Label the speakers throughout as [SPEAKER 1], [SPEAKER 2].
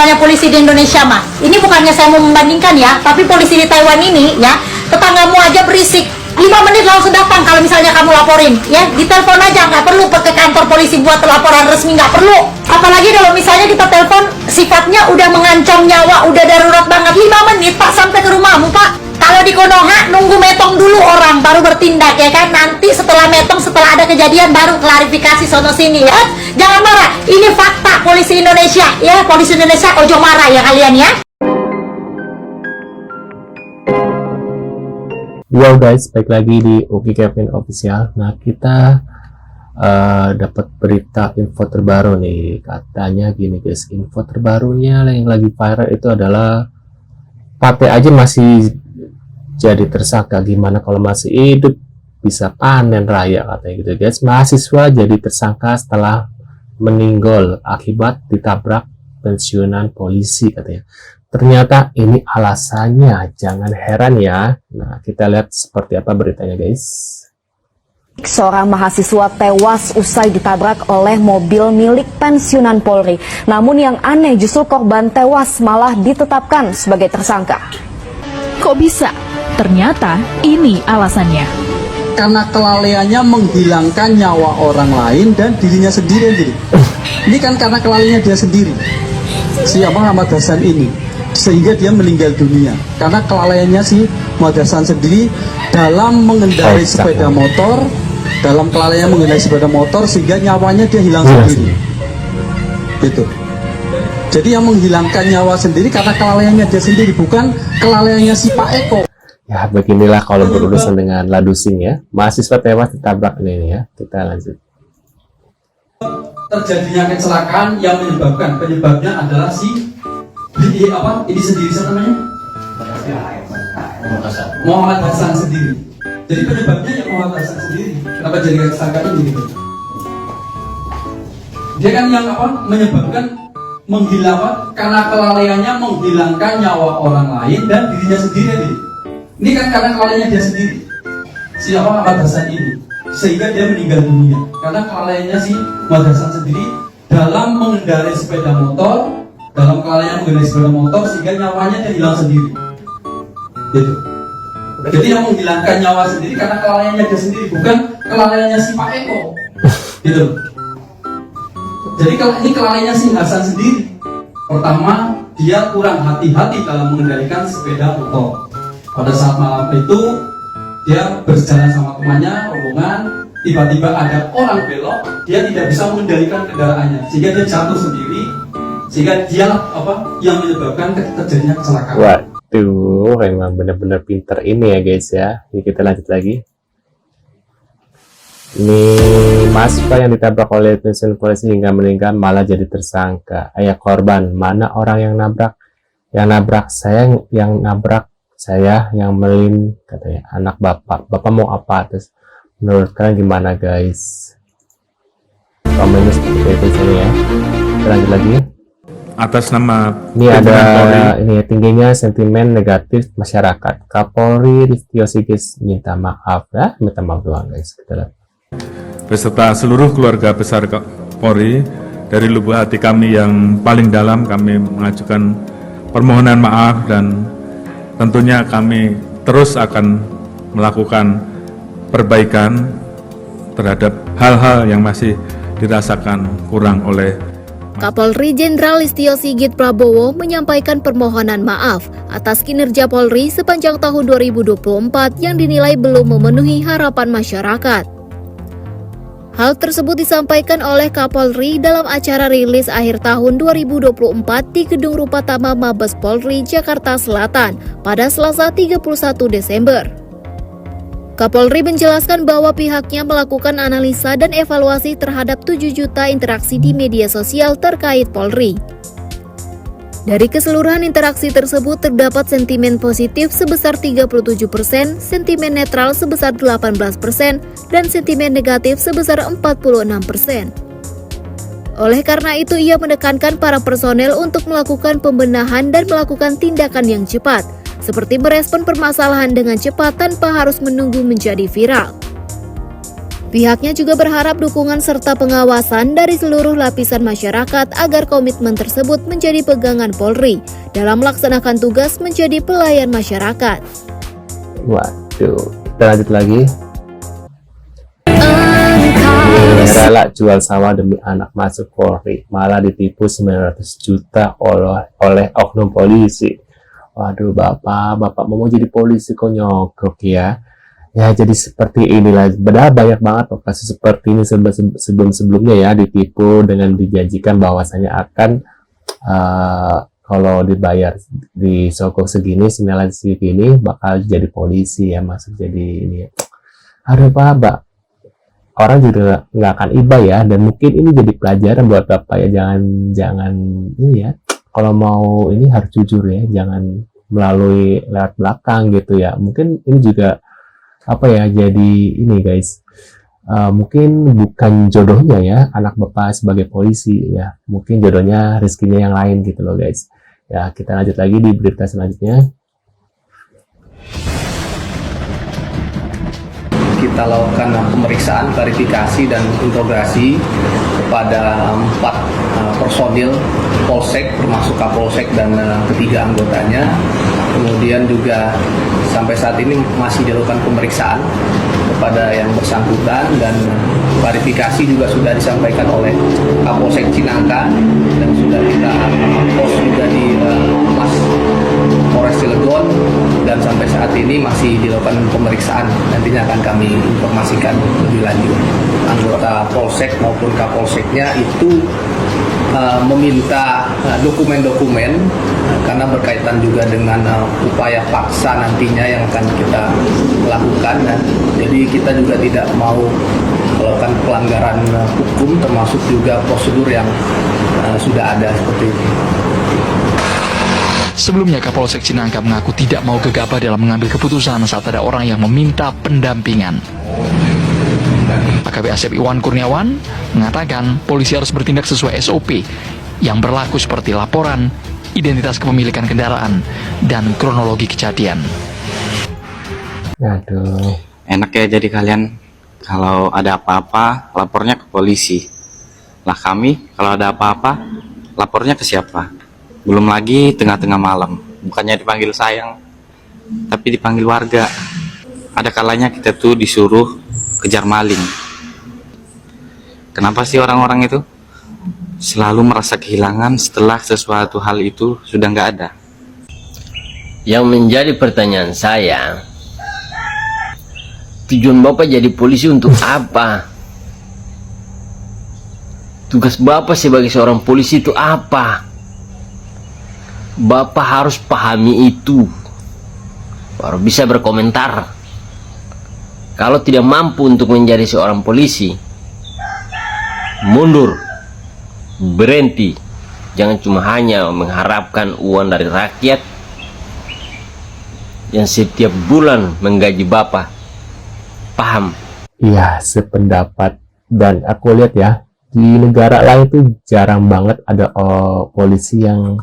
[SPEAKER 1] misalnya polisi di Indonesia mah, ini bukannya saya mau membandingkan ya, tapi polisi di Taiwan ini ya, tetanggamu aja berisik, 5 menit langsung datang kalau misalnya kamu laporin ya, ditelepon aja, nggak perlu ke kantor polisi buat laporan resmi, nggak perlu. Apalagi kalau misalnya kita telepon sifatnya udah mengancam nyawa, udah darurat banget, 5 menit Pak sampai ke rumahmu Pak. Kalau di Konoha nunggu metong dulu orang baru bertindak ya kan, nanti setelah metong, setelah ada kejadian baru klarifikasi sono sini ya. Jangan marah, ini fakta polisi Indonesia ya, polisi Indonesia ojo marah ya kalian ya.
[SPEAKER 2] Yo guys, balik lagi di Uki Kevin Official. Nah, kita dapat berita info terbaru nih. Katanya gini guys, info terbarunya yang lagi viral itu adalah Pate aja masih jadi tersangka. Gimana kalau masih hidup bisa panen raya katanya gitu guys. Mahasiswa jadi tersangka setelah meninggal akibat ditabrak pensiunan polisi katanya. Ternyata ini alasannya, jangan heran ya. Nah, kita lihat seperti apa beritanya guys.
[SPEAKER 3] Seorang mahasiswa tewas usai ditabrak oleh mobil milik pensiunan Polri. Namun yang aneh justru korban tewas malah ditetapkan sebagai tersangka.
[SPEAKER 4] Kok bisa? Ternyata ini alasannya.
[SPEAKER 5] Karena kelalaiannya menghilangkan nyawa orang lain dan dirinya sendiri. Ini kan karena kelalaiannya dia sendiri. Siapa Muhammad Hasan ini? Sehingga dia meninggal dunia karena kelalaiannya si Muhammad Hasan sendiri dalam mengendarai sepeda motor, dalam kelalaiannya mengendarai sepeda motor sehingga nyawanya dia hilang sendiri. Gitu. Jadi yang menghilangkan nyawa sendiri karena kelalaiannya dia sendiri, bukan kelalaiannya si Pak Eko.
[SPEAKER 2] Ya, beginilah kalau berurusan dengan ladusing ya. Mahasiswa tewas ditabrak ini ya. Kita lanjut.
[SPEAKER 5] Terjadinya kecelakaan yang penyebabnya adalah si ini sendiri siapa namanya? Muhammad Hasan sendiri. Jadi penyebabnya ya Muhammad Hasan sendiri. Kenapa jadi tersangka ini gitu? Dia kan yang menyebabkan karena kelalaiannya menghilangkan nyawa orang lain dan dirinya sendiri nih. Ini kan karena kelalaiannya dia sendiri. Siapa Muhammad Hasan ini? Sehingga dia meninggal dunia karena kelalaiannya si Muhammad Hasan sendiri dalam mengendarai sepeda motor. Dalam kelalaian mengendarai sepeda motor sehingga nyawanya dia hilang sendiri. Gitu. Jadi yang menghilangkan nyawa sendiri karena kelalaiannya dia sendiri, bukan kelalaiannya si Pak Eko. Gitu. Jadi ini kelalaiannya si Hasan sendiri. Pertama, dia kurang hati-hati dalam mengendalikan sepeda motor. Pada saat malam itu dia berjalan sama temannya, rombongan, tiba-tiba ada orang belok, dia tidak bisa mengendalikan kendaraannya sehingga dia jatuh sendiri. Sehingga dia yang menyebabkan terjadinya kecelakaan.
[SPEAKER 2] Waduh, memang benar-benar pinter ini ya guys ya. Ini kita lanjut lagi. Ini mahasiswa yang ditabrak oleh pensiunan polisi hingga meninggal malah jadi tersangka. Ayah korban, mana orang yang nabrak? Yang nabrak saya, yang nabrak saya, yang melin katanya. Anak bapak, bapak mau apa? Terus menurut kalian gimana guys? Komennya seperti itu sini ya. Kita lanjut lagi.
[SPEAKER 6] Atas nama
[SPEAKER 2] ini ada ini tingginya sentimen negatif masyarakat. Kapolri Listio Sigit minta maaf ya, minta maaf doang guys. Kita lihat.
[SPEAKER 6] Beserta seluruh keluarga besar Polri, dari lubuk hati kami yang paling dalam kami mengajukan permohonan maaf dan tentunya kami terus akan melakukan perbaikan terhadap hal-hal yang masih dirasakan kurang oleh
[SPEAKER 7] Kapolri Jenderal Listio Sigit Prabowo menyampaikan permohonan maaf atas kinerja Polri sepanjang tahun 2024 yang dinilai belum memenuhi harapan masyarakat. Hal tersebut disampaikan oleh Kapolri dalam acara rilis akhir tahun 2024 di Gedung Rupatama Mabes Polri, Jakarta Selatan pada Selasa 31 Desember. Kapolri menjelaskan bahwa pihaknya melakukan analisa dan evaluasi terhadap 7 juta interaksi di media sosial terkait Polri. Dari keseluruhan interaksi tersebut terdapat sentimen positif sebesar 37%, sentimen netral sebesar 18%, dan sentimen negatif sebesar 46%. Oleh karena itu, ia menekankan para personel untuk melakukan pembenahan dan melakukan tindakan yang cepat, seperti merespon permasalahan dengan cepat tanpa harus menunggu menjadi viral. Pihaknya juga berharap dukungan serta pengawasan dari seluruh lapisan masyarakat agar komitmen tersebut menjadi pegangan Polri dalam melaksanakan tugas menjadi pelayan masyarakat.
[SPEAKER 2] Waduh, kita lanjut lagi. Rela jual sawah demi anak masuk Polri, malah ditipu 900 juta oleh oknum polisi. Waduh, bapak mau jadi polisi kok nyogok ya. Ya, jadi seperti inilah. Padahal banyak banget kasus seperti ini sebelum-sebelumnya ya, ditipu dengan dijanjikan bahwasanya akan kalau dibayar di sogok segini, senilai segini, bakal jadi polisi ya, masuk jadi ini ya. Aduh Pak, orang juga nggak akan iba ya, dan mungkin ini jadi pelajaran buat Bapak ya, jangan ini ya, kalau mau ini harus jujur ya, jangan melalui lewat belakang gitu ya. Mungkin ini juga apa ya, jadi ini guys, mungkin bukan jodohnya ya anak Bapak sebagai polisi ya, mungkin jodohnya rezekinya yang lain gitu loh guys ya. Kita lanjut lagi di berita selanjutnya.
[SPEAKER 8] Kita lakukan pemeriksaan, klarifikasi, dan interogasi kepada 4 personil Polsek, termasuk Kapolsek dan ketiga anggotanya. Kemudian juga sampai saat ini masih dilakukan pemeriksaan kepada yang bersangkutan, dan klarifikasi juga sudah disampaikan oleh Kapolsek Cinangka dan sudah kita post juga di Mas Polres Cilegon, dan sampai saat ini masih dilakukan pemeriksaan. Nantinya akan kami informasikan lebih lanjut. Anggota Polsek maupun Kapolseknya itu meminta dokumen-dokumen karena berkaitan juga dengan upaya paksa nantinya yang akan kita lakukan. Jadi kita juga tidak mau melakukan pelanggaran hukum, termasuk juga prosedur yang sudah ada seperti ini.
[SPEAKER 9] Sebelumnya, Kapolsek Cinangka mengaku tidak mau gegabah dalam mengambil keputusan saat ada orang yang meminta pendampingan. AKP Asep Iwan Kurniawan mengatakan polisi harus bertindak sesuai SOP yang berlaku seperti laporan, identitas kepemilikan kendaraan, dan kronologi kejadian.
[SPEAKER 2] Aduh.
[SPEAKER 10] Enak ya jadi kalian, kalau ada apa-apa lapornya ke polisi. Lah kami kalau ada apa-apa lapornya ke siapa? Belum lagi tengah-tengah malam, bukannya dipanggil sayang, tapi dipanggil warga. Ada kalanya kita tuh disuruh kejar maling. Kenapa sih orang-orang itu selalu merasa kehilangan setelah sesuatu hal itu sudah nggak ada?
[SPEAKER 11] Yang menjadi pertanyaan saya, tujuan Bapak jadi polisi untuk apa? Tugas Bapak sebagai seorang polisi itu apa? Bapak harus pahami itu, baru bisa berkomentar. Kalau tidak mampu untuk menjadi seorang polisi, mundur, berhenti. Jangan cuma hanya mengharapkan uang dari rakyat yang setiap bulan menggaji Bapak. Paham?
[SPEAKER 2] Iya, sependapat. Dan aku lihat ya, di negara lain tuh jarang banget ada polisi yang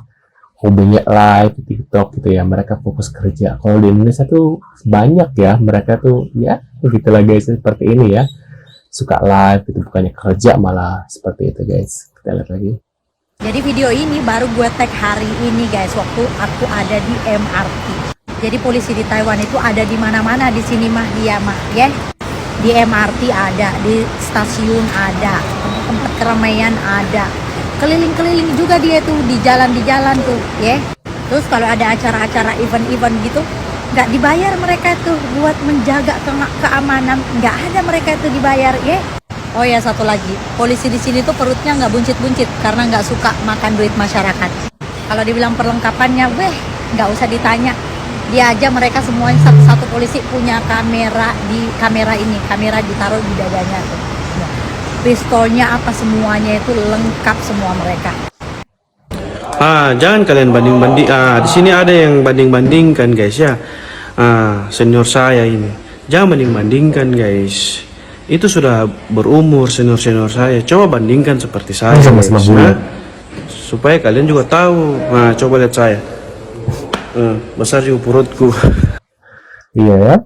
[SPEAKER 2] hobinya live di TikTok gitu ya, mereka fokus kerja. Kalau di Indonesia tuh banyak ya, mereka tuh ya begitulah guys, seperti ini ya, suka live itu, bukannya kerja malah seperti itu guys. Kita lihat lagi.
[SPEAKER 1] Jadi video ini baru gue tag hari ini guys, waktu aku ada di MRT. Jadi polisi di Taiwan itu ada di mana-mana di sini mah dia mah ya. Di MRT ada, di stasiun ada, tempat keramaian ada. Keliling-keliling juga dia tuh di jalan tuh ya. Terus kalau ada acara-acara event-event gitu nggak dibayar mereka tuh buat menjaga keamanan, nggak ada mereka itu dibayar ya. Oh ya, satu lagi, polisi di sini tuh perutnya nggak buncit-buncit karena nggak suka makan duit masyarakat. Kalau dibilang perlengkapannya, nggak usah ditanya. Dia aja mereka semuanya satu polisi punya kamera kamera ditaruh di dadanya tuh. Pistolnya apa semuanya itu lengkap semua mereka.
[SPEAKER 12] Jangan kalian banding-banding. Di sini ada yang banding-bandingkan guys ya. Senior saya ini. Jangan banding-bandingkan guys. Itu sudah berumur senior saya. Coba bandingkan seperti saya.
[SPEAKER 2] Sama-sama
[SPEAKER 12] guys, supaya kalian juga tahu. Coba lihat saya. Besar juga perutku.
[SPEAKER 2] Iya ya.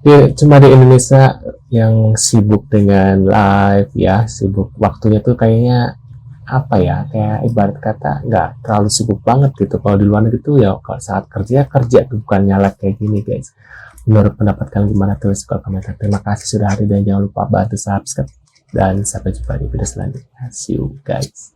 [SPEAKER 2] Ya, cuma di Indonesia yang sibuk dengan live ya, sibuk waktunya tuh kayaknya apa ya, kayak ibarat kata nggak terlalu sibuk banget gitu. Kalau di luar negeri tuh ya kalau saat kerja tuh, bukan nyala kayak gini guys. Menurut pendapat kalian gimana, tulis di komentar. Terima kasih sudah hadir dan jangan lupa bantu subscribe dan sampai jumpa di video selanjutnya. See you guys.